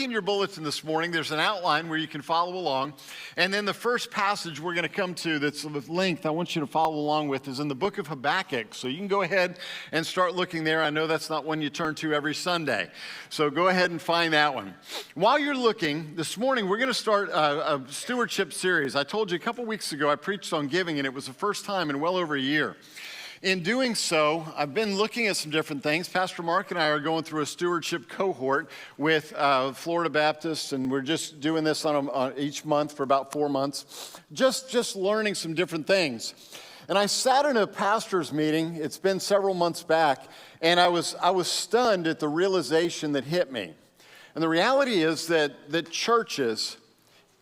in your bulletin this morning, there's an outline where you can follow along. And then the first passage we're going to come to that's of length I want you to follow along with is in the book of Habakkuk. So you can go ahead and start looking there. I know that's not one you turn to every Sunday. So go ahead and find that one. While you're looking, this morning we're going to start a stewardship series. I told you a couple weeks ago I preached on giving, and it was the first time in well over a year. In doing so, I've been looking at some different things. Pastor Mark and I are going through a stewardship cohort with Florida Baptists, and we're just doing this on each month for about 4 months, just learning some different things. And I sat in a pastor's meeting, it's been several months back, and I was stunned at the realization that hit me. And the reality is that churches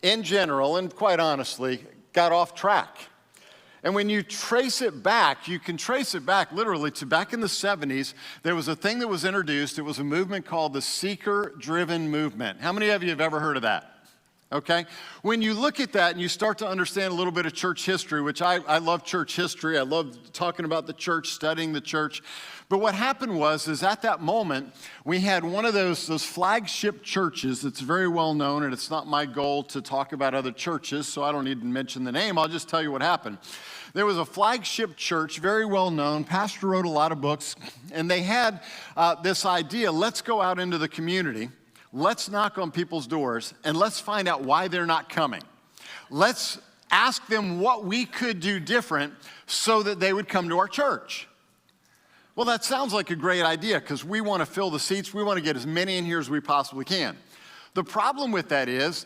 in general, and quite honestly, got off track. And when you trace it back, you can trace it back literally to back in the 70s. There was a thing that was introduced. It was a movement called the seeker-driven movement. How many of you have ever heard of that? Okay? When you look at that and you start to understand a little bit of church history, which I love church history. I love talking about the church, studying the church. But what happened is at that moment, we had one of those flagship churches that's very well known, and it's not my goal to talk about other churches, so I don't need to mention the name. I'll just tell you what happened. There was a flagship church, very well known. Pastor wrote a lot of books, and they had this idea, let's go out into the community, let's knock on people's doors, and let's find out why they're not coming. Let's ask them what we could do different so that they would come to our church. Well, that sounds like a great idea because we want to fill the seats. We want to get as many in here as we possibly can. The problem with that is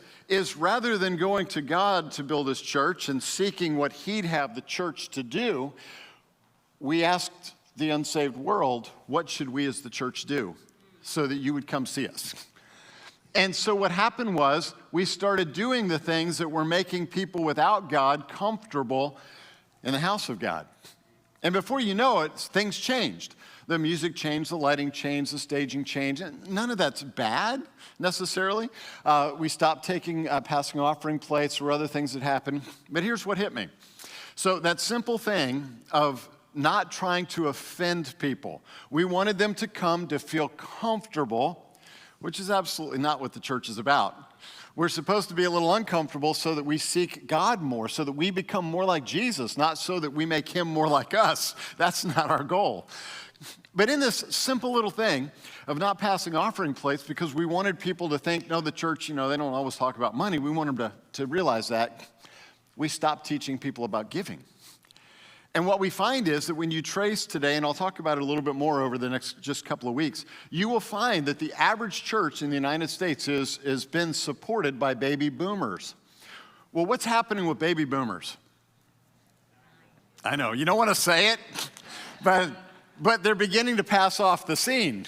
rather than going to God to build his church and seeking what he'd have the church to do, we asked the unsaved world, what should we as the church do so that you would come see us? And so what happened was we started doing the things that were making people without God comfortable in the house of God. And before you know it, things changed. The music changed, the lighting changed, the staging changed. And none of that's bad, necessarily. We stopped passing offering plates or other things that happened. But here's what hit me. So that simple thing of not trying to offend people. We wanted them to come to feel comfortable, which is absolutely not what the church is about. We're supposed to be a little uncomfortable so that we seek God more, so that we become more like Jesus, not so that we make him more like us. That's not our goal. But in this simple little thing of not passing offering plates because we wanted people to think, no, the church, they don't always talk about money. We want them to realize that. We stopped teaching people about giving. And what we find is that when you trace today, and I'll talk about it a little bit more over the next just couple of weeks, you will find that the average church in the United States has been supported by baby boomers. Well, what's happening with baby boomers? I know, you don't want to say it, but they're beginning to pass off the scene.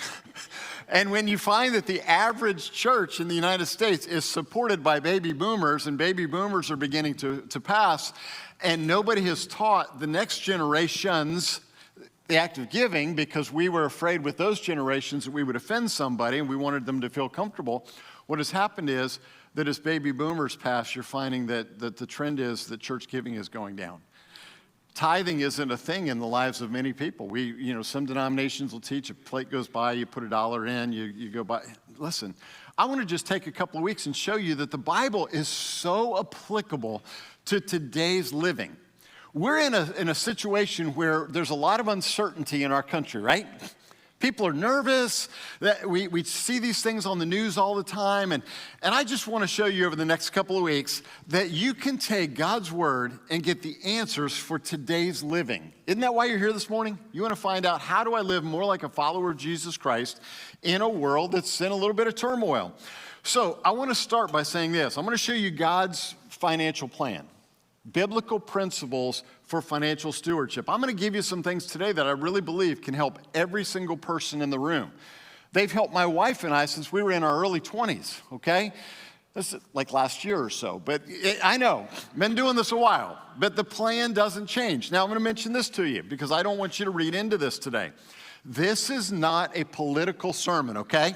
And when you find that the average church in the United States is supported by baby boomers, and baby boomers are beginning to pass, and nobody has taught the next generations the act of giving because we were afraid with those generations that we would offend somebody and we wanted them to feel comfortable. What has happened is that as baby boomers pass, you're finding that the trend is that church giving is going down. Tithing isn't a thing in the lives of many people. Some denominations will teach a plate goes by, you put $1 in, you go by. Listen, I want to just take a couple of weeks and show you that the Bible is so applicable to today's living. We're in a situation where there's a lot of uncertainty in our country, right? People are nervous. We see these things on the news all the time. And I just want to show you over the next couple of weeks that you can take God's word and get the answers for today's living. Isn't that why you're here this morning? You want to find out, how do I live more like a follower of Jesus Christ in a world that's in a little bit of turmoil? So I want to start by saying this. I'm going to show you God's financial plan, biblical principles for financial stewardship. I'm going to give you some things today that I really believe can help every single person in the room. They've helped my wife and I since we were in our early 20s, okay? This is like last year or so, but I know, been doing this a while, but the plan doesn't change. Now I'm going to mention this to you because I don't want you to read into this today. This is not a political sermon, okay?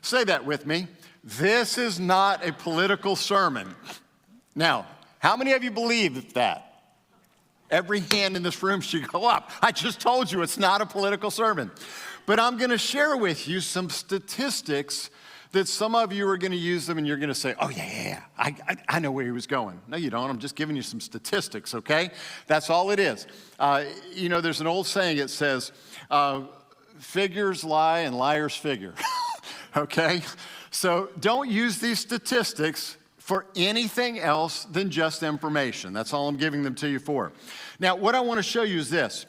Say that with me. This is not a political sermon. Now, how many of you believe that? Every hand in this room should go up. I just told you it's not a political sermon. But I'm going to share with you some statistics that some of you are going to use them and you're going to say, oh, yeah, I know where he was going. No, you don't. I'm just giving you some statistics, okay? That's all it is. There's an old saying, it says, figures lie and liars figure, okay? So don't use these statistics for anything else than just information. That's all I'm giving them to you for. Now, what I want to show you is this.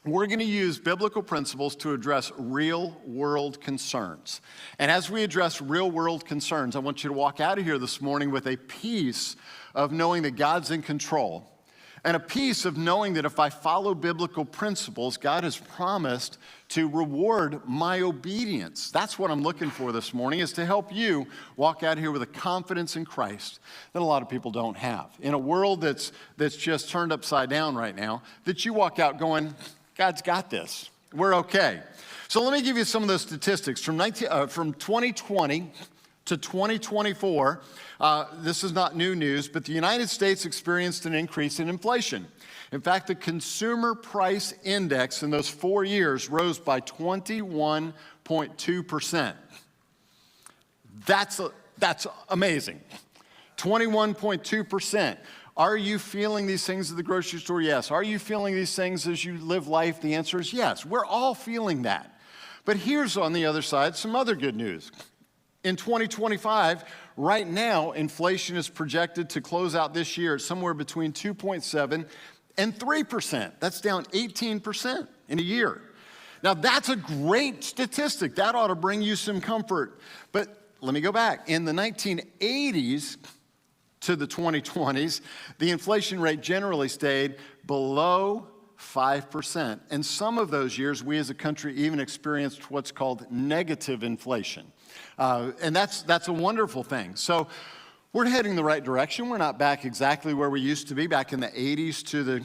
We're going to use biblical principles to address real-world concerns. And as we address real-world concerns, I want you to walk out of here this morning with a peace of knowing that God's in control, and a peace of knowing that if I follow biblical principles, God has promised to reward my obedience. That's what I'm looking for this morning, is to help you walk out here with a confidence in Christ that a lot of people don't have. In a world that's just turned upside down right now, that you walk out going, God's got this. We're okay. So let me give you some of those statistics. From 2020 to 2024, this is not new news, but the United States experienced an increase in inflation. In fact, the consumer price index in those 4 years rose by 21.2%. That's amazing. 21.2%. Are you feeling these things at the grocery store? Yes. Are you feeling these things as you live life? The answer is yes. We're all feeling that. But here's, on the other side, some other good news. In 2025, right now, inflation is projected to close out this year at somewhere between 2.7 and 3%. That's down 18% in a year. Now, that's a great statistic. That ought to bring you some comfort. But let me go back. In the 1980s, to the 2020s, the inflation rate generally stayed below 5%. And some of those years, we as a country even experienced what's called negative inflation. And that's a wonderful thing. So we're heading the right direction. We're not back exactly where we used to be back in the 80s to the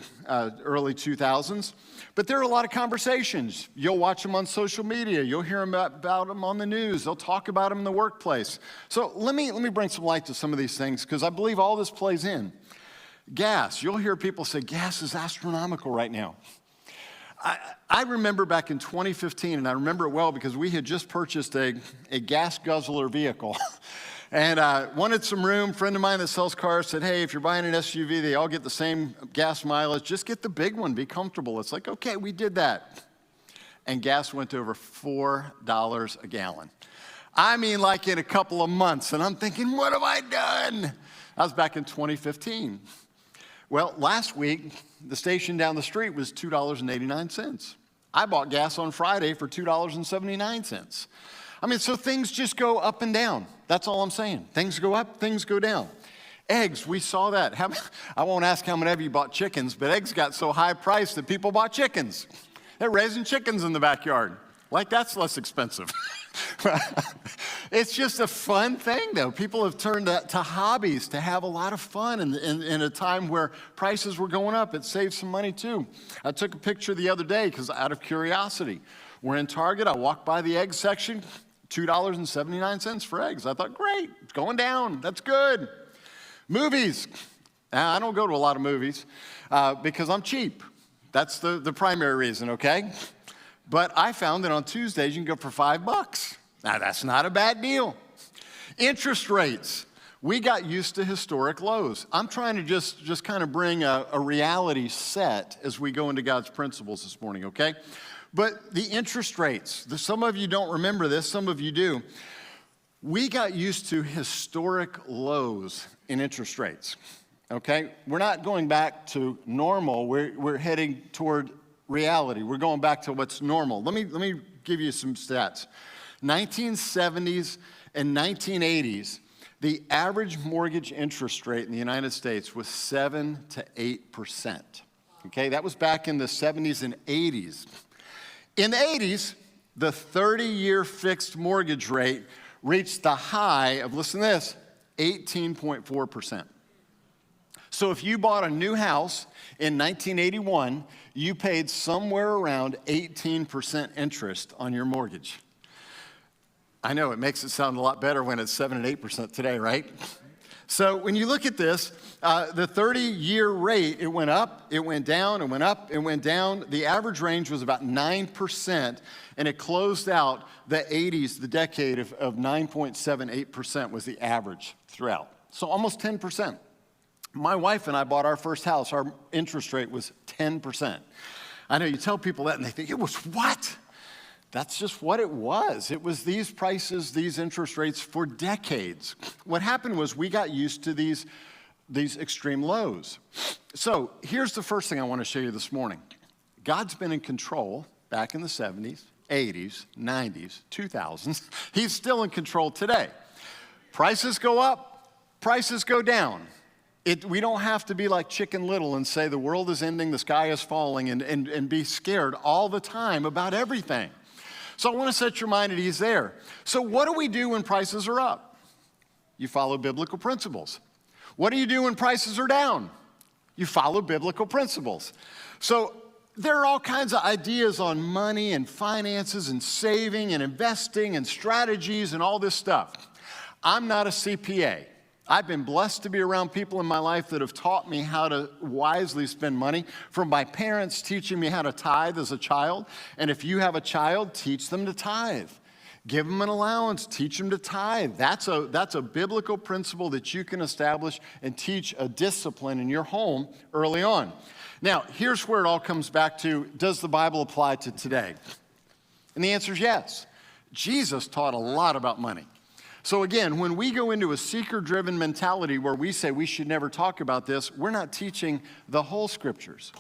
early 2000s. But there are a lot of conversations. You'll watch them on social media. You'll hear about them on the news. They'll talk about them in the workplace. So let me bring some light to some of these things, because I believe all this plays in. Gas. You'll hear people say gas is astronomical right now. I remember back in 2015, and I remember it well because we had just purchased a gas guzzler vehicle. And wanted some room. A friend of mine that sells cars said, hey, if you're buying an SUV, they all get the same gas mileage. Just get the big one. Be comfortable. It's like, okay, we did that. And gas went to over $4 a gallon. I mean, like in a couple of months. And I'm thinking, what have I done? That was back in 2015. Well, last week, the station down the street was $2.89. I bought gas on Friday for $2.79. I mean, so things just go up and down. That's all I'm saying. Things go up, things go down. Eggs, we saw that. I won't ask how many of you bought chickens, but eggs got so high priced that people bought chickens. They're raising chickens in the backyard. Like that's less expensive. It's just a fun thing, though. People have turned to hobbies to have a lot of fun in a time where prices were going up. It saves some money, too. I took a picture the other day because out of curiosity. We're in Target. I walked by the egg section. $2.79 for eggs. I thought, great, it's going down. That's good. Movies. Now, I don't go to a lot of movies because I'm cheap. That's the primary reason, okay? But I found that on Tuesdays you can go for $5. Now, that's not a bad deal. Interest rates. We got used to historic lows. I'm trying to just kind of bring a reality set as we go into God's principles this morning, okay? But the interest rates, some of you don't remember this, some of you do. We got used to historic lows in interest rates, okay? We're not going back to normal. We're heading toward reality. We're going back to what's normal. Let me give you some stats. 1970s and 1980s, the average mortgage interest rate in the United States was 7 to 8%. Okay, that was back in the 70s and 80s. In the 80s, the 30-year fixed mortgage rate reached the high of, listen to this, 18.4%. So if you bought a new house in 1981, you paid somewhere around 18% interest on your mortgage. I know it makes it sound a lot better when it's 7 and 8% today, right? So when you look at this, the 30-year rate, it went up, it went down, it went up, it went down. The average range was about 9%, and it closed out the 80s, the decade of 9.78% was the average throughout. So almost 10%. My wife and I bought our first house. Our interest rate was 10%. I know you tell people that and they think, it was what? That's just what it was. It was these prices, these interest rates for decades. What happened was we got used to these extreme lows. So here's the first thing I want to show you this morning. God's been in control back in the 70s, 80s, 90s, 2000s. He's still in control today. Prices go up, prices go down. We don't have to be like Chicken Little and say the world is ending, the sky is falling, and be scared all the time about everything. So I want to set your mind at ease there. So what do we do when prices are up? You follow biblical principles. What do you do when prices are down? You follow biblical principles. So there are all kinds of ideas on money and finances and saving and investing and strategies and all this stuff. I'm not a CPA. I've been blessed to be around people in my life that have taught me how to wisely spend money, from my parents teaching me how to tithe as a child. And if you have a child, teach them to tithe. Give them an allowance, teach them to tithe. That's a biblical principle that you can establish and teach a discipline in your home early on. Now, here's where it all comes back to, does the Bible apply to today? And the answer is yes. Jesus taught a lot about money. So again, when we go into a seeker-driven mentality where we say we should never talk about this, we're not teaching the whole scriptures.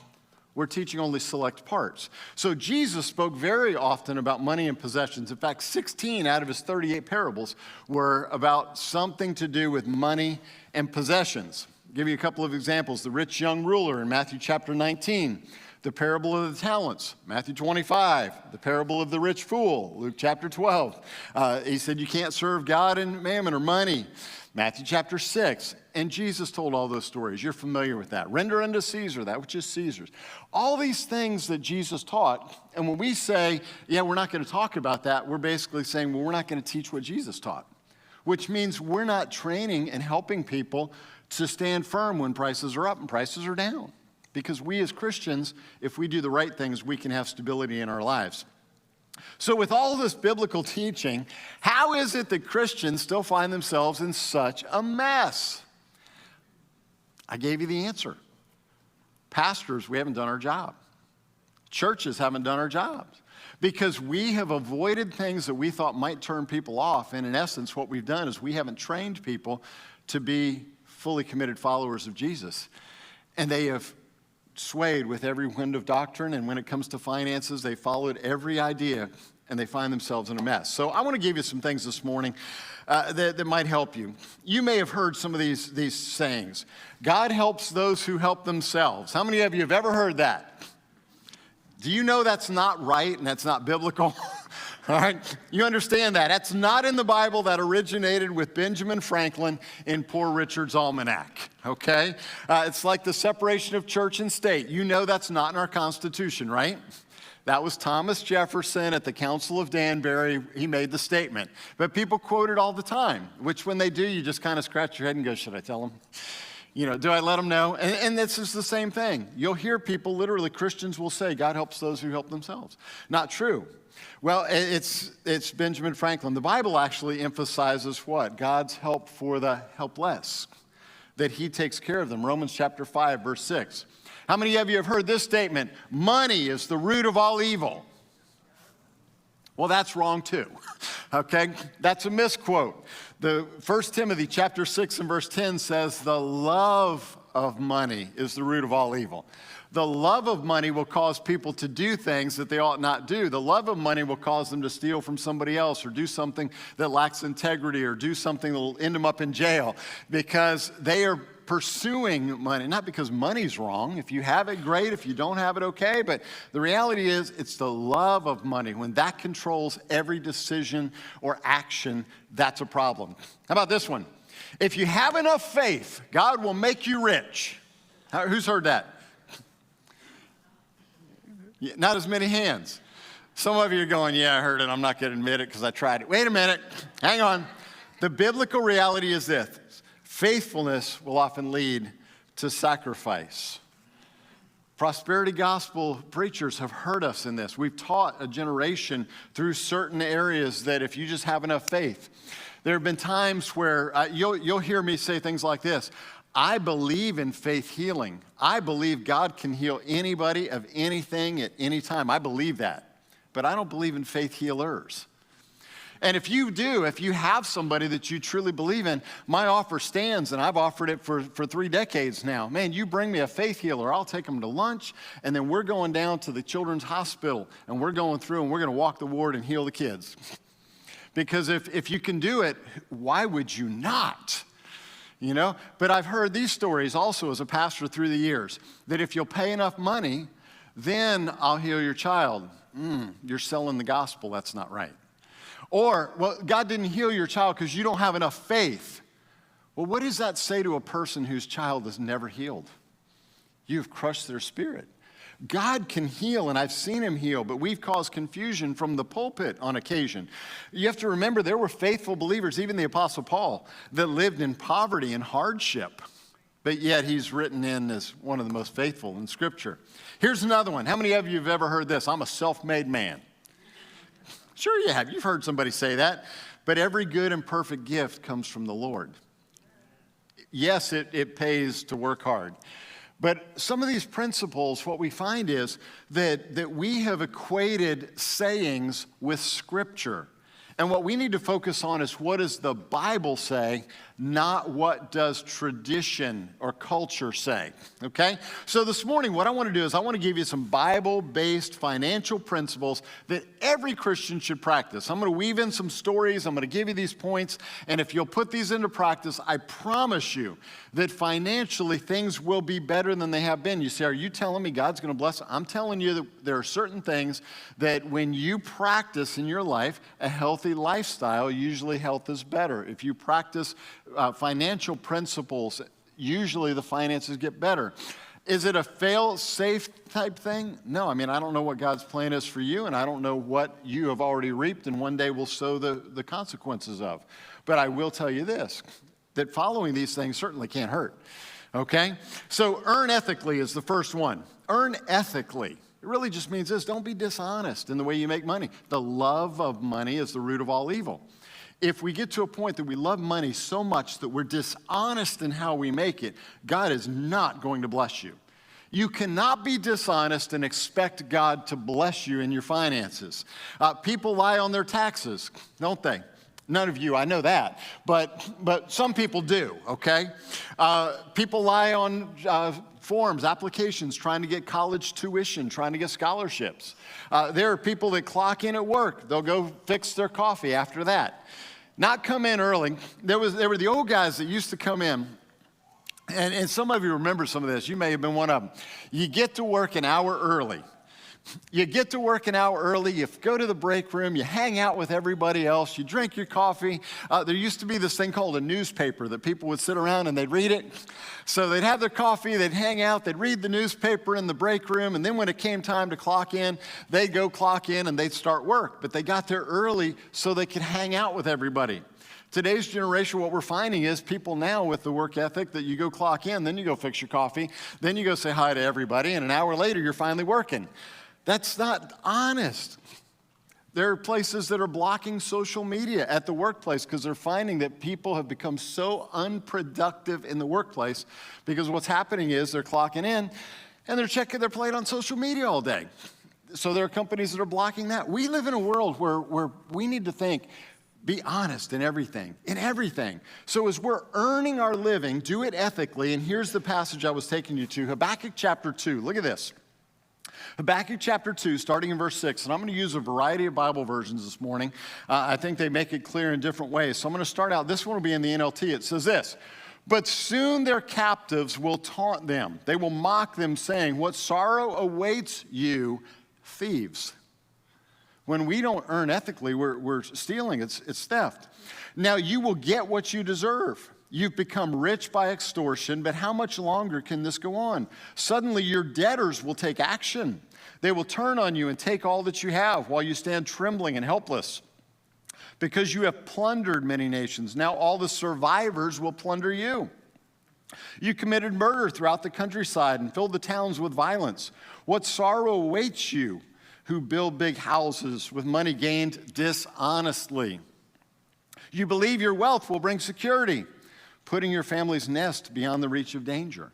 We're teaching only select parts. So Jesus spoke very often about money and possessions. In fact, 16 out of his 38 parables were about something to do with money and possessions. I'll give you a couple of examples. The rich young ruler in Matthew chapter 19. The parable of the talents, Matthew 25, the parable of the rich fool, Luke chapter 12. He said you can't serve God and mammon or money, Matthew chapter 6. And Jesus told all those stories. You're familiar with that. Render unto Caesar that which is Caesar's. All these things that Jesus taught, and when we say, yeah, we're not going to talk about that, we're basically saying, well, we're not going to teach what Jesus taught, which means we're not training and helping people to stand firm when prices are up and prices are down. Because we as Christians, if we do the right things, we can have stability in our lives. So with all this biblical teaching, how is it that Christians still find themselves in such a mess? I gave you the answer. Pastors, we haven't done our job. Churches haven't done our jobs. Because we have avoided things that we thought might turn people off. And in essence, what we've done is we haven't trained people to be fully committed followers of Jesus. And they have swayed with every wind of doctrine, and when it comes to finances, they followed every idea, and they find themselves in a mess. So I want to give you some things this morning that might help you. You may have heard some of these sayings. God helps those who help themselves. How many of you have ever heard that? Do you know that's not right and that's not biblical? All right, you understand that. That's not in the Bible. That originated with Benjamin Franklin in Poor Richard's Almanac, okay? It's like the separation of church and state. You know that's not in our Constitution, right? That was Thomas Jefferson at the Council of Danbury. He made the statement. But people quote it all the time, which when they do, you just kind of scratch your head and go, should I tell them? You know, do I let them know? And this is the same thing. You'll hear people, literally Christians will say, God helps those who help themselves. Not true. Well, it's Benjamin Franklin. The Bible actually emphasizes what? God's help for the helpless, that he takes care of them. Romans chapter 5, verse 6. How many of you have heard this statement? Money is the root of all evil. Well, that's wrong too, okay? That's a misquote. The 1 Timothy chapter 6 and verse 10 says the love of money is the root of all evil. The love of money will cause people to do things that they ought not do. The love of money will cause them to steal from somebody else or do something that lacks integrity or do something that will end them up in jail because they are pursuing money. Not because money's wrong. If you have it, great. If you don't have it, okay. But the reality is it's the love of money. When that controls every decision or action, that's a problem. How about this one? If you have enough faith, God will make you rich. Who's heard that? Not as many hands. Some of you are going, yeah, I heard it. I'm not going to admit it because I tried it. Wait a minute. Hang on. The biblical reality is this. Faithfulness will often lead to sacrifice. Prosperity gospel preachers have heard us in this. We've taught a generation through certain areas that if you just have enough faith. There have been times where you'll hear me say things like this. I believe in faith healing. I believe God can heal anybody of anything at any time. I believe that. But I don't believe in faith healers. And if you do, if you have somebody that you truly believe in, my offer stands, and I've offered it for 3 decades now. Man, you bring me a faith healer, I'll take them to lunch, and then we're going down to the children's hospital, and we're going through, and we're going to walk the ward and heal the kids. Because if you can do it, why would you not? You know, but I've heard these stories also as a pastor through the years, that if you'll pay enough money, then I'll heal your child. You're selling the gospel, that's not right. Or, well, God didn't heal your child because you don't have enough faith. Well, what does that say to a person whose child is never healed? You've crushed their spirit. God can heal, and I've seen him heal, but we've caused confusion from the pulpit on occasion. You have to remember there were faithful believers, even the Apostle Paul, that lived in poverty and hardship, but yet he's written in as one of the most faithful in Scripture. Here's another one. How many of you have ever heard this? I'm a self-made man. Sure you have. You've heard somebody say that. But every good and perfect gift comes from the Lord. Yes, it pays to work hard. But some of these principles, what we find is that we have equated sayings with Scripture. And what we need to focus on is what does the Bible say, not what does tradition or culture say, okay? So this morning, what I want to do is I want to give you some Bible-based financial principles that every Christian should practice. I'm going to weave in some stories. I'm going to give you these points. And if you'll put these into practice, I promise you that financially things will be better than they have been. You say, are you telling me God's going to bless? I'm telling you that there are certain things that when you practice in your life, a healthy lifestyle, usually health is better. If you practice financial principles, usually the finances get better. Is it a fail-safe type thing? No, I mean, I don't know what God's plan is for you, and I don't know what you have already reaped and one day will sow the consequences of. But I will tell you this, that following these things certainly can't hurt, okay? So earn ethically is the first one. Earn ethically. It really just means this, don't be dishonest in the way you make money. The love of money is the root of all evil. If we get to a point that we love money so much that we're dishonest in how we make it, God is not going to bless you. You cannot be dishonest and expect God to bless you in your finances. People lie on their taxes, don't they? None of you, I know that, but some people do, okay? People lie on forms, applications, trying to get college tuition, trying to get scholarships. There are people that clock in at work. They'll go fix their coffee after that. Not come in early. There were the old guys that used to come in, and some of you remember some of this. You may have been one of them. You get to work an hour early. You get to work an hour early, you go to the break room, you hang out with everybody else, you drink your coffee. There used to be this thing called a newspaper that people would sit around and they'd read it. So they'd have their coffee, they'd hang out, they'd read the newspaper in the break room, and then when it came time to clock in, they'd go clock in and they'd start work. But they got there early so they could hang out with everybody. Today's generation, what we're finding is people now with the work ethic that you go clock in, then you go fix your coffee, then you go say hi to everybody, and an hour later you're finally working. That's not honest. There are places that are blocking social media at the workplace because they're finding that people have become so unproductive in the workplace because what's happening is they're clocking in and they're checking their plate on social media all day. So there are companies that are blocking that. We live in a world where we need to think, be honest in everything, So as we're earning our living, do it ethically. And here's the passage I was taking you to, Habakkuk chapter 2. Look at this. Habakkuk chapter 2, starting in verse 6, and I'm going to use a variety of Bible versions this morning. I think they make it clear in different ways. So I'm going to start out, this one will be in the NLT. It says this, but soon their captives will taunt them. They will mock them, saying, what sorrow awaits you, thieves. When we don't earn ethically, we're stealing. It's theft. Now you will get what you deserve. You've become rich by extortion, but how much longer can this go on? Suddenly your debtors will take action. They will turn on you and take all that you have while you stand trembling and helpless. because you have plundered many nations. Now all the survivors will plunder you. You committed murder throughout the countryside and filled the towns with violence. What sorrow awaits you who build big houses with money gained dishonestly? You believe your wealth will bring security, putting your family's nest beyond the reach of danger.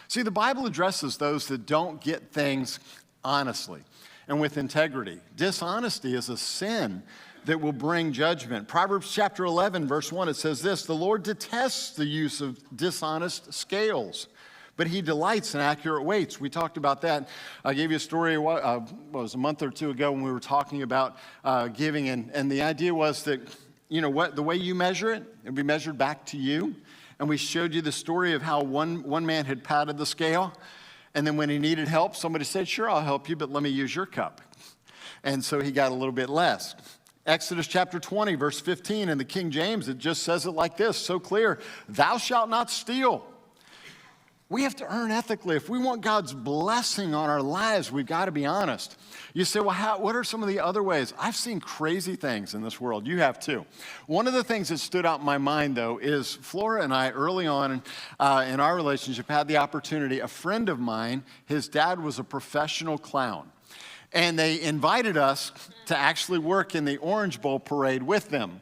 See, the Bible addresses those that don't get things honestly and with integrity. Dishonesty is a sin that will bring judgment. Proverbs chapter 11, verse 1, it says this: the Lord detests the use of dishonest scales, but he delights in accurate weights. We talked about that. I gave you a story, it was a month or two ago when we were talking about giving, and the idea was that, you know what, the way you measure it, it'll be measured back to you. And we showed you the story of how one man had patted the scale, and then when he needed help, somebody said, sure, I'll help you, but let me use your cup. And so he got a little bit less. Exodus chapter 20, verse 15, in the King James, it just says it like this, so clear: thou shalt not steal. We have to earn ethically. If we want God's blessing on our lives, we've got to be honest. You say, well, what are some of the other ways? I've seen crazy things in this world. You have too. One of the things that stood out in my mind, though, is Flora and I, early on in our relationship, had the opportunity. A friend of mine, his dad was a professional clown. And they invited us to actually work in the Orange Bowl parade with them.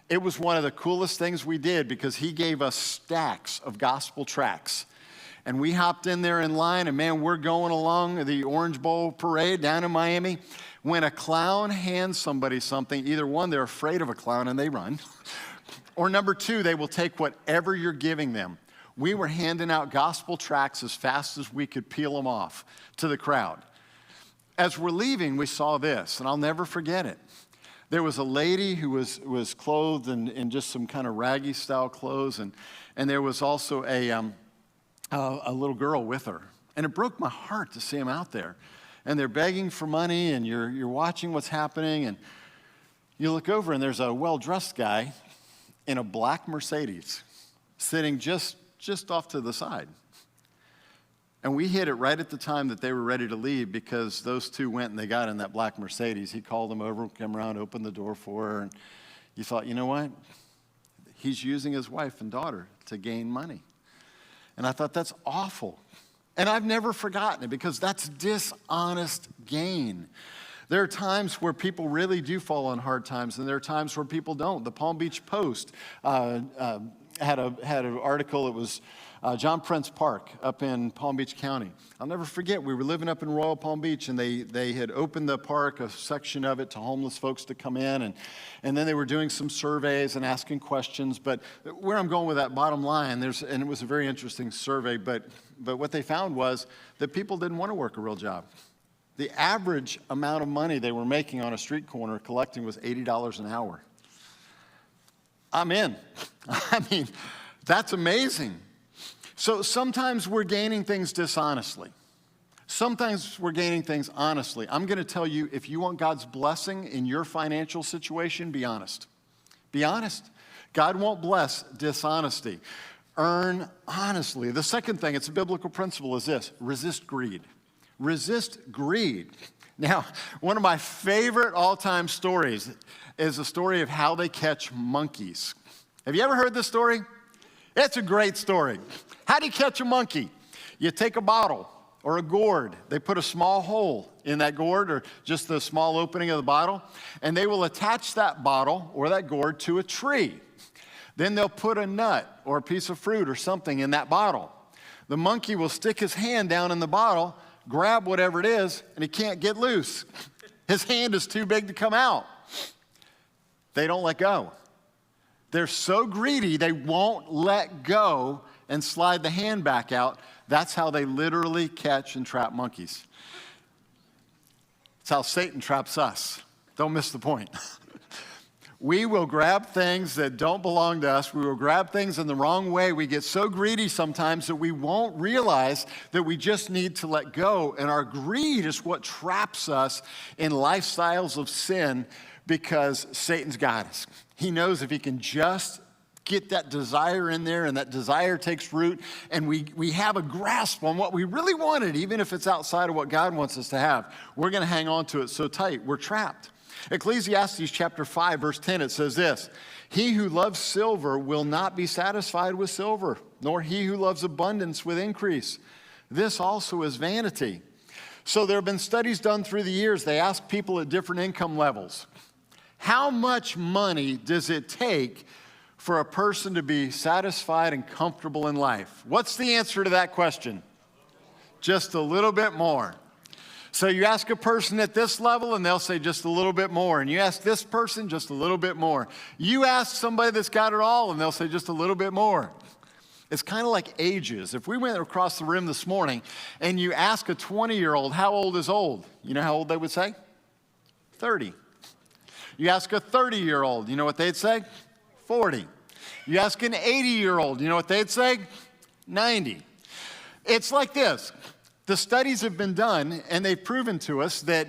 It was one of the coolest things we did because he gave us stacks of gospel tracts. And we hopped in there in line, and man, we're going along the Orange Bowl parade down in Miami. When a clown hands somebody something, either one, they're afraid of a clown and they run, or number two, they will take whatever you're giving them. We were handing out gospel tracts as fast as we could peel them off to the crowd. As we're leaving, we saw this, and I'll never forget it. There was a lady who was clothed in just some kind of raggy style clothes, and there was also a little girl with her. And it broke my heart to see them out there. And they're begging for money, and you're watching what's happening, and you look over, and there's a well-dressed guy in a black Mercedes sitting just off to the side. And we hit it right at the time that they were ready to leave, because those two went and they got in that black Mercedes. He called them over, came around, opened the door for her. And you thought, you know what? He's using his wife and daughter to gain money. And I thought, that's awful. And I've never forgotten it, because that's dishonest gain. There are times where people really do fall on hard times, and there are times where people don't. The Palm Beach Post had an article. It was John Prince Park up in Palm Beach County. I'll never forget, we were living up in Royal Palm Beach, and they had opened the park, a section of it, to homeless folks to come in, and then they were doing some surveys and asking questions. But where I'm going with that bottom line, and it was a very interesting survey, but what they found was that people didn't want to work a real job. The average amount of money they were making on a street corner collecting was $80 an hour. I'm in. I mean, that's amazing. So sometimes we're gaining things dishonestly. Sometimes we're gaining things honestly. I'm going to tell you, if you want God's blessing in your financial situation, be honest. Be honest. God won't bless dishonesty. Earn honestly. The second thing, it's a biblical principle, is this: resist greed. Resist greed. Now, one of my favorite all-time stories is the story of how they catch monkeys. Have you ever heard this story? It's a great story. How do you catch a monkey? You take a bottle or a gourd. They put a small hole in that gourd, or just the small opening of the bottle, and they will attach that bottle or that gourd to a tree. Then they'll put a nut or a piece of fruit or something in that bottle. The monkey will stick his hand down in the bottle, grab whatever it is, and he can't get loose. His hand is too big to come out. They don't let go. They're so greedy, they won't let go and slide the hand back out. That's how they literally catch and trap monkeys. It's how Satan traps us. Don't miss the point. We will grab things that don't belong to us. We will grab things in the wrong way. We get so greedy sometimes that we won't realize that we just need to let go. And our greed is what traps us in lifestyles of sin, because Satan's got us. He knows if he can just get that desire in there, and that desire takes root, and we have a grasp on what we really wanted, even if it's outside of what God wants us to have, we're going to hang on to it so tight. We're trapped. Ecclesiastes chapter 5, verse 10, it says this, "He who loves silver will not be satisfied with silver, nor he who loves abundance with increase. This also is vanity." So there have been studies done through the years. They ask people at different income levels, how much money does it take for a person to be satisfied and comfortable in life? What's the answer to that question? Just a little bit more. So you ask a person at this level and they'll say just a little bit more. And you ask this person, just a little bit more. You ask somebody that's got it all and they'll say just a little bit more. It's kind of like ages. If we went across the room this morning and you ask a 20-year-old, how old is old? You know how old they would say? 30. You ask a 30-year-old, you know what they'd say? 40. You ask an 80-year-old, you know what they'd say? 90. It's like this. The studies have been done, and they've proven to us that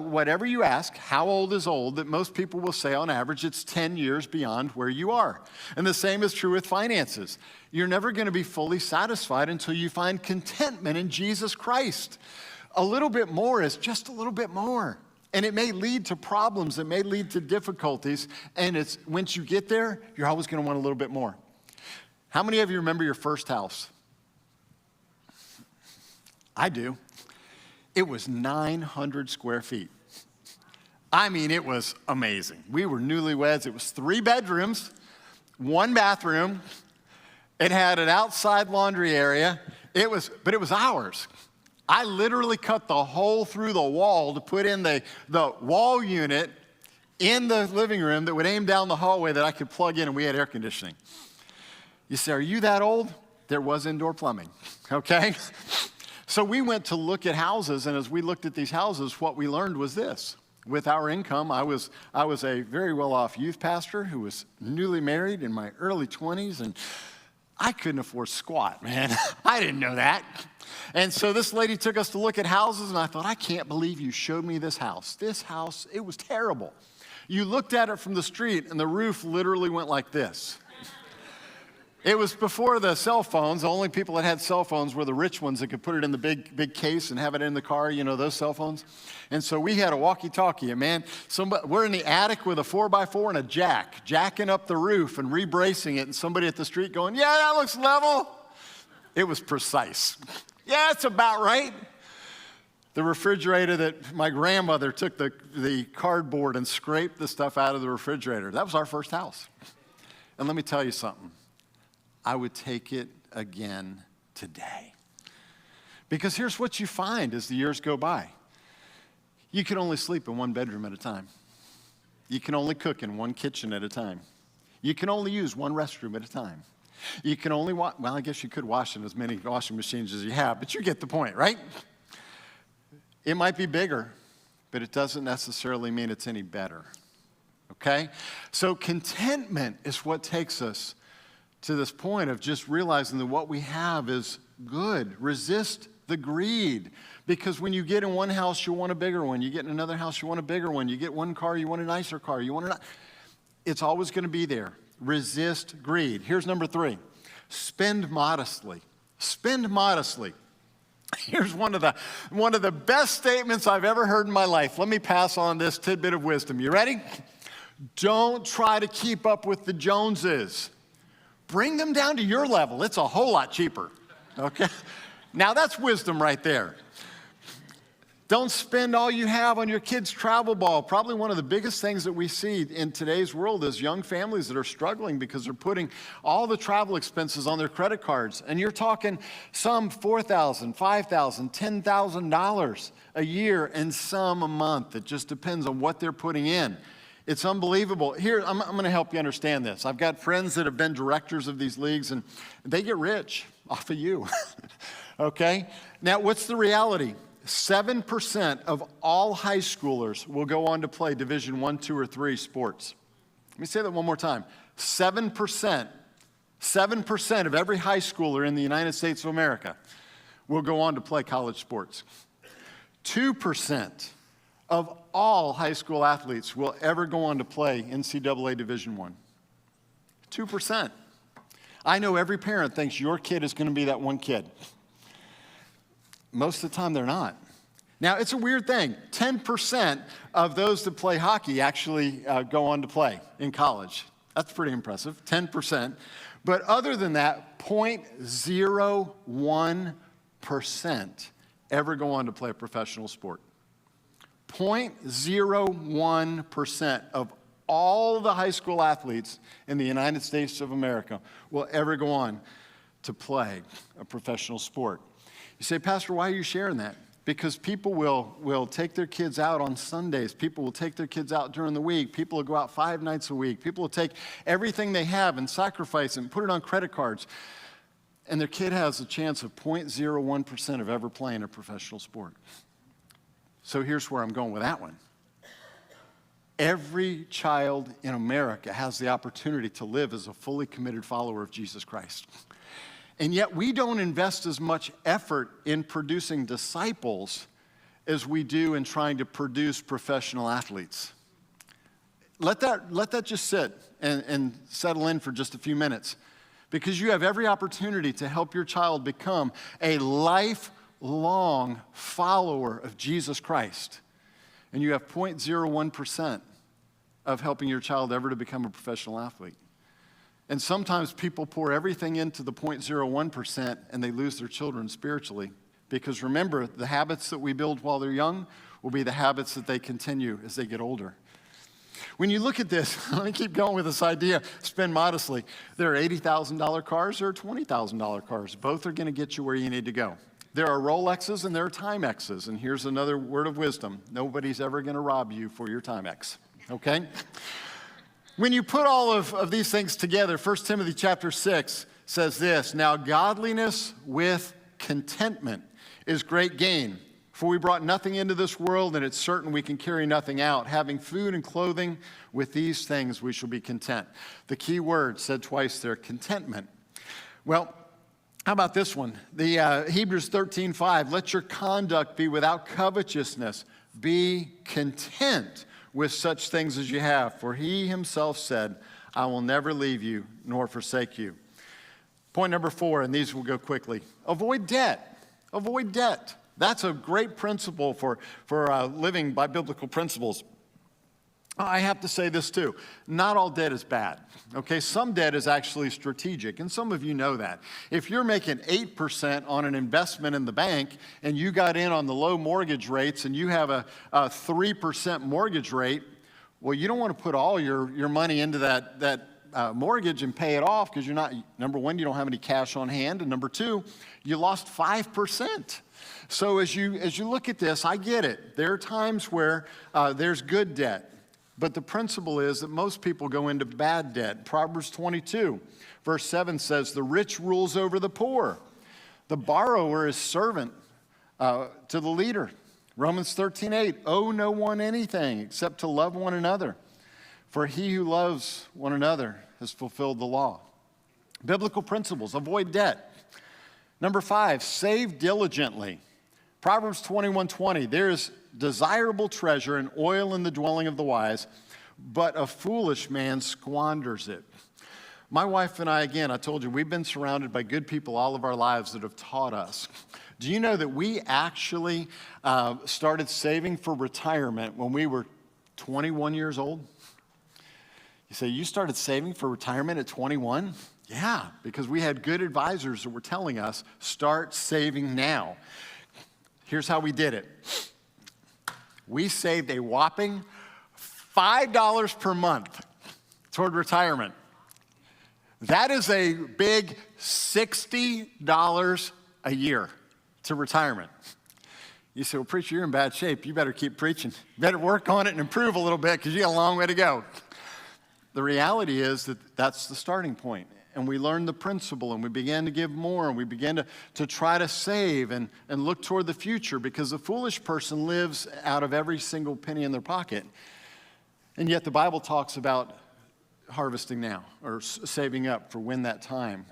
whatever you ask, how old is old, that most people will say on average it's 10 years beyond where you are. And the same is true with finances. You're never going to be fully satisfied until you find contentment in Jesus Christ. A little bit more is just a little bit more. And it may lead to problems, it may lead to difficulties, and it's once you get there, you're always going to want a little bit more. How many of you remember your first house? I do. It was 900 square feet. I mean, it was amazing. We were newlyweds. It was 3 bedrooms, 1 bathroom. It had an outside laundry area. But it was ours. I literally cut the hole through the wall to put in the wall unit in the living room that would aim down the hallway that I could plug in, and we had air conditioning. You say, are you that old? There was indoor plumbing, okay? So we went to look at houses, and as we looked at these houses, what we learned was this. With our income, I was a very well-off youth pastor who was newly married in my early 20s, and I couldn't afford squat, man. I didn't know that. And so this lady took us to look at houses, and I thought, I can't believe you showed me this house. This house, it was terrible. You looked at it from the street, and the roof literally went like this. It was before the cell phones. The only people that had cell phones were the rich ones that could put it in the big case and have it in the car, you know, those cell phones. And so we had a walkie-talkie, and man, we're in the attic with a 4x4 and a jacking up the roof and rebracing it, and somebody at the street going, yeah, that looks level. It was precise. Yeah, it's about right. The refrigerator that my grandmother took the cardboard and scraped the stuff out of the refrigerator. That was our first house. And let me tell you something. I would take it again today. Because here's what you find as the years go by. You can only sleep in 1 bedroom at a time. You can only cook in 1 kitchen at a time. You can only use 1 restroom at a time. You can only well, I guess you could wash in as many washing machines as you have, but you get the point, right? It might be bigger, but it doesn't necessarily mean it's any better. Okay? So contentment is what takes us to this point of just realizing that what we have is good. Resist the greed. Because when you get in one house, you want a bigger one. You get in another house, you want a bigger one. You get one car, you want a nicer car. It's always going to be there. Resist greed. Here's number 3. Spend modestly. Spend modestly. Here's one of the best statements I've ever heard in my life. Let me pass on this tidbit of wisdom. You ready? Don't try to keep up with the Joneses. Bring them down to your level. It's a whole lot cheaper, okay? Now, that's wisdom right there. Don't spend all you have on your kids' travel ball. Probably one of the biggest things that we see in today's world is young families that are struggling because they're putting all the travel expenses on their credit cards. And you're talking some $4,000, $5,000, $10,000 a year, and some a month. It just depends on what they're putting in. It's unbelievable. Here, I'm going to help you understand this. I've got friends that have been directors of these leagues, and they get rich off of you, okay? Now, what's the reality? 7% of all high schoolers will go on to play Division I, II, or III sports. Let me say that one more time. 7% of every high schooler in the United States of America will go on to play college sports. 2% of all high school athletes will ever go on to play NCAA Division I. 2%. I know every parent thinks your kid is going to be that one kid. Most of the time, they're not. Now, it's a weird thing. 10% of those that play hockey actually go on to play in college. That's pretty impressive, 10%. But other than that, 0.01% ever go on to play a professional sport. 0.01% of all the high school athletes in the United States of America will ever go on to play a professional sport. You say, Pastor, why are you sharing that? Because people will take their kids out on Sundays. People will take their kids out during the week. People will go out 5 nights a week. People will take everything they have and sacrifice it and put it on credit cards. And their kid has a chance of 0.01% of ever playing a professional sport. So here's where I'm going with that one. Every child in America has the opportunity to live as a fully committed follower of Jesus Christ. And yet we don't invest as much effort in producing disciples as we do in trying to produce professional athletes. Let that just sit and settle in for just a few minutes, because you have every opportunity to help your child become a lifelong follower of Jesus Christ. And you have 0.01% of helping your child ever to become a professional athlete. And sometimes people pour everything into the 0.01% and they lose their children spiritually. Because remember, the habits that we build while they're young will be the habits that they continue as they get older. When you look at this, let me keep going with this idea, spend modestly. There are $80,000 cars, there are $20,000 cars. Both are going to get you where you need to go. There are Rolexes and there are Timexes. And here's another word of wisdom. Nobody's ever going to rob you for your Timex, okay? When you put all of these things together, 1 Timothy chapter 6 says this, now godliness with contentment is great gain. For we brought nothing into this world, and it's certain we can carry nothing out. Having food and clothing, with these things we shall be content. The key word said twice there, contentment. Well, how about this one? The Hebrews 13:5, let your conduct be without covetousness. Be content with such things as you have. For he himself said, I will never leave you nor forsake you. Point number 4, and these will go quickly. Avoid debt. Avoid debt. That's a great principle for living by biblical principles. I have to say this too. Not all debt is bad. Okay, some debt is actually strategic, and some of you know that. If you're making 8% on an investment in the bank, and you got in on the low mortgage rates, and you have a 3% mortgage rate, well, you don't want to put all your money into that mortgage and pay it off, because you're not, number one, you don't have any cash on hand, and number two, you lost 5%. So as you look at this, I get it. There are times where there's good debt. But the principle is that most people go into bad debt. Proverbs 22, verse 7 says, the rich rules over the poor. The borrower is servant to the leader. Romans 13:8, owe no one anything except to love one another. For he who loves one another has fulfilled the law. Biblical principles, avoid debt. Number 5, save diligently. Proverbs 21:20, there is desirable treasure and oil in the dwelling of the wise, but a foolish man squanders it. My wife and I, again, I told you, we've been surrounded by good people all of our lives that have taught us. Do you know that we actually started saving for retirement when we were 21 years old? You say, you started saving for retirement at 21? Yeah, because we had good advisors that were telling us, start saving now. Here's how we did it. We saved a whopping $5 per month toward retirement. That is a big $60 a year to retirement. You say, well, preacher, you're in bad shape. You better keep preaching. You better work on it and improve a little bit, because you got a long way to go. The reality is that that's the starting point. And we learned the principle, and we began to give more, and we began to try to save and look toward the future, because the foolish person lives out of every single penny in their pocket. And yet the Bible talks about harvesting now, or saving up for when that time,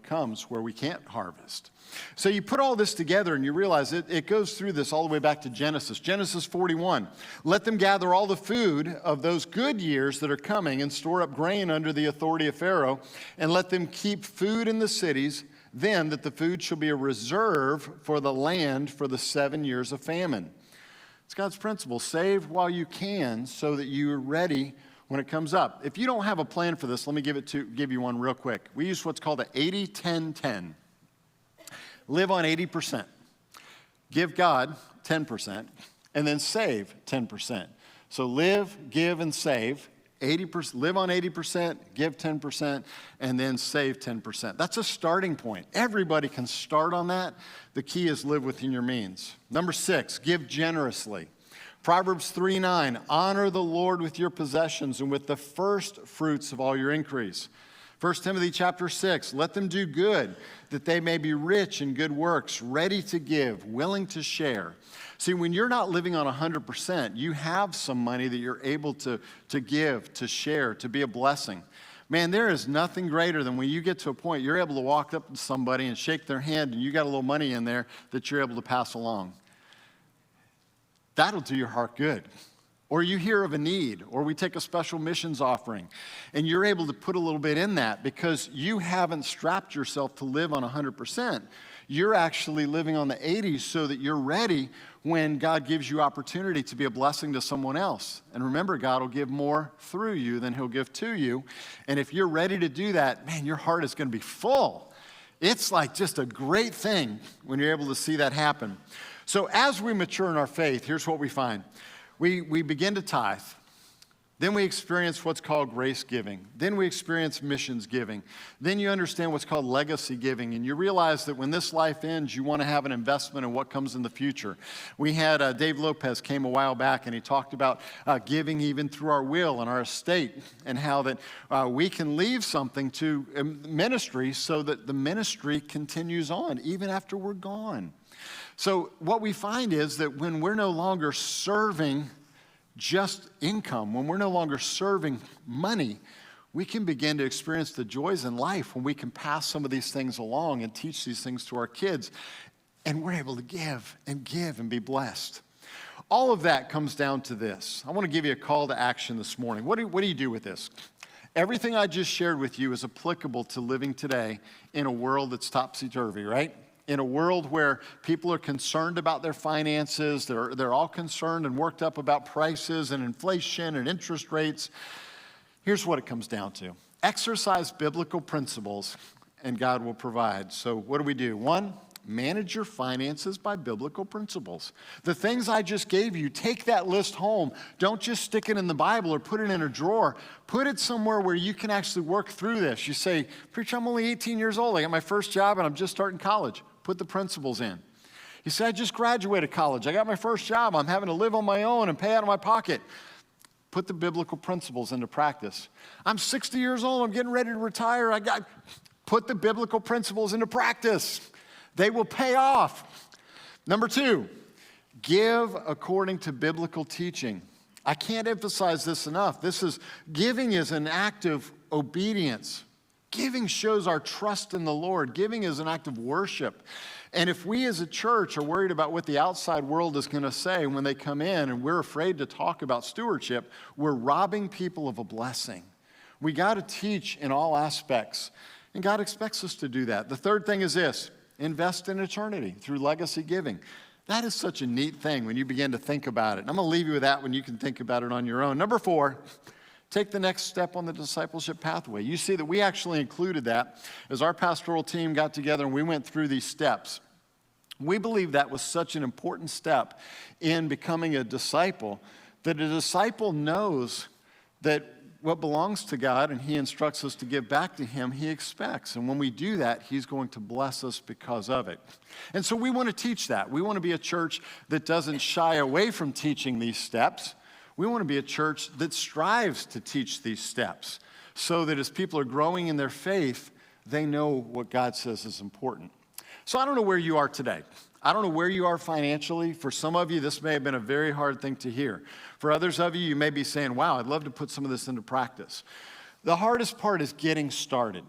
comes where we can't harvest. So you put all this together and you realize it goes through this all the way back to Genesis. Genesis 41, let them gather all the food of those good years that are coming and store up grain under the authority of Pharaoh, and let them keep food in the cities, then that the food shall be a reserve for the land for the 7 years of famine. It's God's principle. Save while you can so that you're ready when it comes up. If you don't have a plan for this, let me give you one real quick. We use what's called an 80-10-10. Live on 80%. Give God 10%, and then save 10%. So live, give, and save. 80%, live on 80%, give 10%, and then save 10%. That's a starting point. Everybody can start on that. The key is live within your means. Number 6, give generously. Proverbs 3:9, honor the Lord with your possessions and with the first fruits of all your increase. 1 Timothy chapter 6, let them do good, that they may be rich in good works, ready to give, willing to share. See, when you're not living on 100%, you have some money that you're able to give, to share, to be a blessing. Man, there is nothing greater than when you get to a point you're able to walk up to somebody and shake their hand and you got a little money in there that you're able to pass along. That'll do your heart good. Or you hear of a need, or we take a special missions offering, and you're able to put a little bit in that because you haven't strapped yourself to live on 100%. You're actually living on the 80s so that you're ready when God gives you opportunity to be a blessing to someone else. And remember, God will give more through you than he'll give to you. And if you're ready to do that, man, your heart is going to be full. It's like just a great thing when you're able to see that happen. So as we mature in our faith, here's what we find. We begin to tithe. Then we experience what's called grace giving. Then we experience missions giving. Then you understand what's called legacy giving. And you realize that when this life ends, you want to have an investment in what comes in the future. We had Dave Lopez came a while back, and he talked about giving even through our will and our estate, and how that we can leave something to ministry so that the ministry continues on even after we're gone. So what we find is that when we're no longer serving just income, when we're no longer serving money, we can begin to experience the joys in life when we can pass some of these things along and teach these things to our kids. And we're able to give and be blessed. All of that comes down to this. I want to give you a call to action this morning. What do you do with this? Everything I just shared with you is applicable to living today in a world that's topsy-turvy, right? In a world where people are concerned about their finances, they're all concerned and worked up about prices and inflation and interest rates. Here's what it comes down to. Exercise biblical principles and God will provide. So what do? 1, manage your finances by biblical principles. The things I just gave you, take that list home. Don't just stick it in the Bible or put it in a drawer. Put it somewhere where you can actually work through this. You say, preacher, I'm only 18 years old. I got my first job and I'm just starting college. Put the principles in. You say, I just graduated college. I got my first job. I'm having to live on my own and pay out of my pocket. Put the biblical principles into practice. I'm 60 years old. I'm getting ready to retire. Put the biblical principles into practice. They will pay off. Number 2, give according to biblical teaching. I can't emphasize this enough. Giving is an act of obedience. Giving shows our trust in the Lord. Giving is an act of worship. And if we as a church are worried about what the outside world is going to say when they come in and we're afraid to talk about stewardship, we're robbing people of a blessing. We got to teach in all aspects. And God expects us to do that. The third thing is this: invest in eternity through legacy giving. That is such a neat thing when you begin to think about it. And I'm going to leave you with that when you can think about it on your own. Number 4, take the next step on the discipleship pathway. You see that we actually included that as our pastoral team got together and we went through these steps. We believe that was such an important step in becoming a disciple, that a disciple knows that what belongs to God and he instructs us to give back to him, he expects. And when we do that, he's going to bless us because of it. And so we want to teach that. We want to be a church that doesn't shy away from teaching these steps. We want to be a church that strives to teach these steps so that as people are growing in their faith, they know what God says is important. So I don't know where you are today. I don't know where you are financially. For some of you, this may have been a very hard thing to hear. For others of you, you may be saying, wow, I'd love to put some of this into practice. The hardest part is getting started.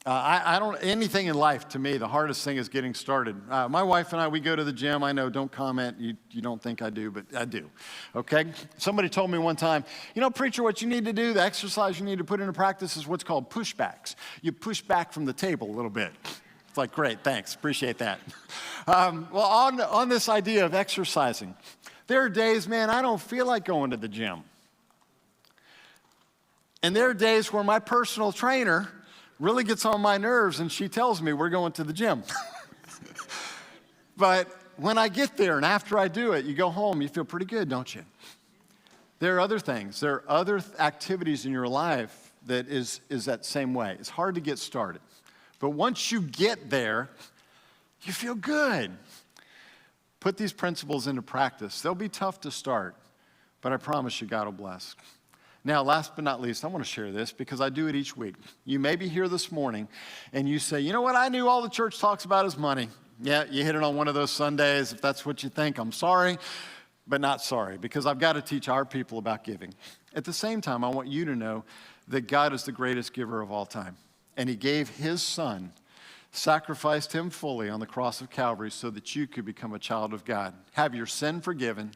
Anything in life, to me, the hardest thing is getting started. My wife and I, we go to the gym. I know, don't comment. You don't think I do, but I do. Okay? Somebody told me one time, preacher, what you need to do, the exercise you need to put into practice is what's called pushbacks. You push back from the table a little bit. It's like, great, thanks, appreciate that. Well, on this idea of exercising, There are days, man, I don't feel like going to the gym. And there are days where my personal trainer really gets on my nerves and she tells me we're going to the gym. But when I get there and after I do it, you go home, you feel pretty good, don't you? There are other things. There are other activities in your life that is that same way. It's hard to get started. But once you get there, you feel good. Put these principles into practice. They'll be tough to start, but I promise you God will bless. Now, last but not least, I want to share this because I do it each week. You may be here this morning and you say, you know what, I knew all the church talks about is money. Yeah, you hit it on one of those Sundays. If that's what you think, I'm sorry, but not sorry, because I've got to teach our people about giving. At the same time, I want you to know that God is the greatest giver of all time. And he gave his son, sacrificed him fully on the cross of Calvary so that you could become a child of God, have your sin forgiven,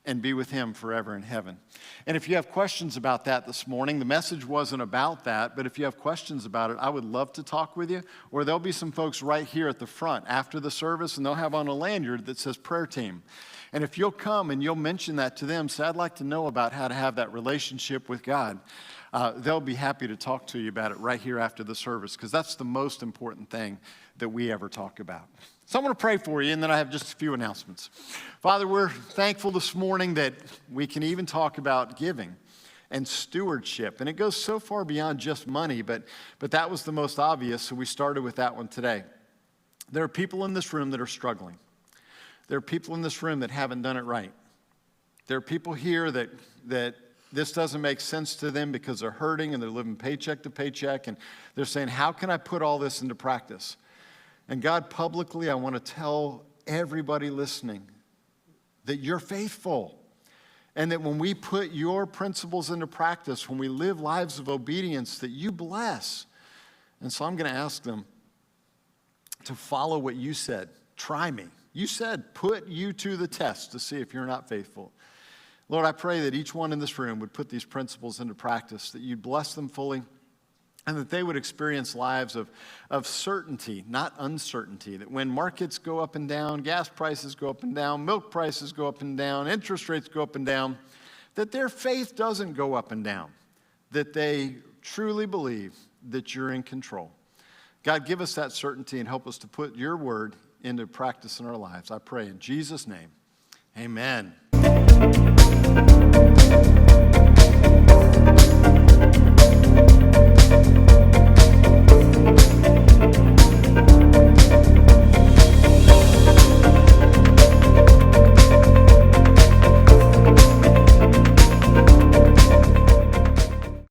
and be with him forever in heaven. And if you have questions about that this morning, the message wasn't about that, but if you have questions about it, I would love to talk with you, or there'll be some folks right here at the front after the service, and they'll have on a lanyard that says prayer team. And if you'll come and you'll mention that to them, say, I'd like to know about how to have that relationship with God, they'll be happy to talk to you about it right here after the service, because that's the most important thing that we ever talk about. So I'm going to pray for you, and then I have just a few announcements. Father, we're thankful this morning that we can even talk about giving and stewardship. And it goes so far beyond just money, but that was the most obvious, so we started with that one today. There are people in this room that are struggling. There are people in this room that haven't done it right. There are people here that this doesn't make sense to them because they're hurting and they're living paycheck to paycheck, and they're saying, how can I put all this into practice? And God, publicly, I want to tell everybody listening that you're faithful, and that when we put your principles into practice, when we live lives of obedience, that you bless. And so I'm going to ask them to follow what you said. Try me. You said, put you to the test to see if you're not faithful. Lord, I pray that each one in this room would put these principles into practice, that you'd bless them fully, and that they would experience lives of certainty, not uncertainty. That when markets go up and down, gas prices go up and down, milk prices go up and down, interest rates go up and down, that their faith doesn't go up and down. That they truly believe that you're in control. God, give us that certainty and help us to put your word into practice in our lives. I pray in Jesus' name, amen.